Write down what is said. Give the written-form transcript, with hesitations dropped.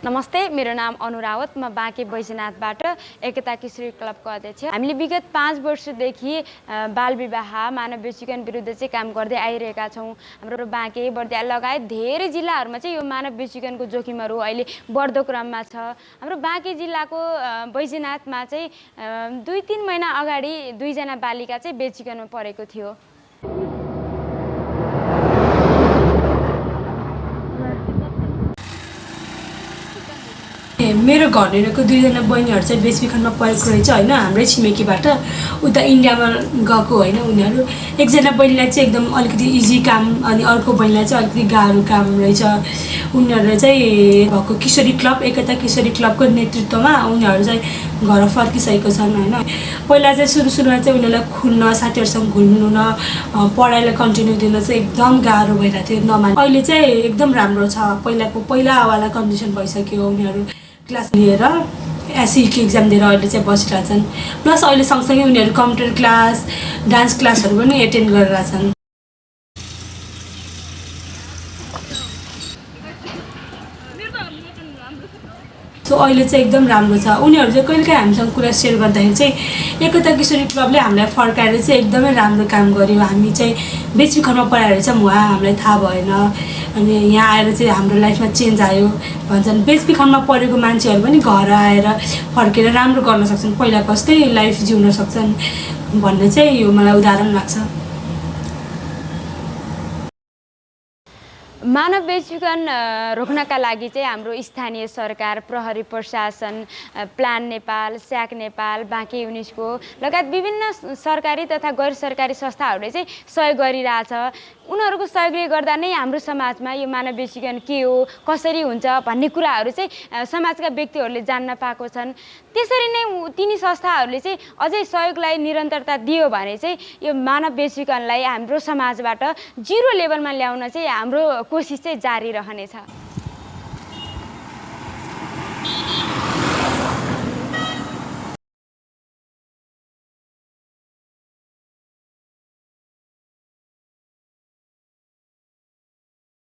नमस्ते, मेरो नाम अनु रावत। म बाँके बैजनाथबाट एकता किशोरी क्लबको अध्यक्ष। हामीले विगत 5 वर्षदेखि बाल विवाह मानव बेचबिखन विरुद्ध चाहिँ काम गर्दै आइरहेका छौँ। हाम्रो बाँके बर्दिया लगायत धेरै जिल्लाहरूमा चाहिँ यो मानव बेचबिखनको जोखिमहरू अहिले बढ्दो क्रममा छ। हाम्रो बाँके जिल्लाको बैजनाथमा चाहिँ 2-3 महिना अगाडि 2 जना बालिका चाहिँ बेचबिखनमा परेको थियो। मेरो घरनेरको 2 जना बहिनीहरू चाहिँ बेचबिखनमा परेको रहेछ होइन। हाम्रै छिमेकीबाट उता इन्डियामा गएको होइन उनीहरू। एकजना बहिनीलाई चाहिँ एकदम अलिकति इजी काम अनि अर्को बहिनीलाई चाहिँ अलिकति गाह्रो काम रहेछ। उनीहरू चाहिँ भएको किशोरी क्लब एकता किशोरी क्लबको नेतृत्वमा उनीहरू चाहिँ घर फर्किसकेको छन् होइन। पहिला चाहिँ सुरुमा चाहिँ उनीहरूलाई खुल्न साथीहरूसँग घुल्नु न पढाइलाई कन्टिन्यू दिन चाहिँ एकदम गाह्रो भइरहेको थियो नमाने। अहिले चाहिँ एकदम राम्रो छ। पहिलावाला कन्डिसन भइसक्यो। उनीहरू क्लास लिएर एसईको एक्जाम दिएर अहिले चाहिँ बसिरहेछन्। प्लस अहिले सँगसँगै उनीहरू कम्प्युटर क्लास डान्स क्लासहरू पनि एटेन्ड गरिरहेछन्। सो अहिले चाहिँ एकदम राम्रो छ। उनीहरू चाहिँ कहिलेकाहीँ हामीसँग कुरा सेयर गर्दाखेरि चाहिँ एकता किशोरी क्लबले हामीलाई फर्काएर चाहिँ एकदमै राम्रो काम गर्यो। हामी चाहिँ बेचबिखनमा परेर चाहिँ उहाँ हामीलाई थाहा भएन अनि यहाँ आएर चाहिँ हाम्रो लाइफमा चेन्ज आयो भन्छन्। बेचबिखनमा परेको मान्छेहरू पनि घर आएर फर्केर राम्रो गर्न सक्छन्, पहिला कस्तै लाइफ जिउन सक्छन् भन्ने चाहिँ यो मलाई उदाहरण लाग्छ। मानव बेचबिखन रोक्नका लागि चाहिँ हाम्रो स्थानीय सरकार, प्रहरी प्रशासन, प्लान नेपाल, स्याक नेपाल, बाँके युनिस्को लगायत विभिन्न सरकारी तथा गैर सरकारी संस्थाहरूले चाहिँ सहयोग गरिरहेछ। उनीहरूको सहयोगले गर्दा नै हाम्रो समाजमा यो मानव बेचबिखन के हो, कसरी हुन्छ भन्ने कुराहरू चाहिँ समाजका व्यक्तिहरूले जान्न पाएको छन्। त्यसरी नै तिनी संस्थाहरूले चाहिँ अझै सहयोगलाई निरन्तरता दियो भने चाहिँ यो मानव बेचबिखनलाई हाम्रो समाजबाट 0 लेभलमा ल्याउन चाहिँ हाम्रो कोसिस चाहिँ जारी रहनेछ।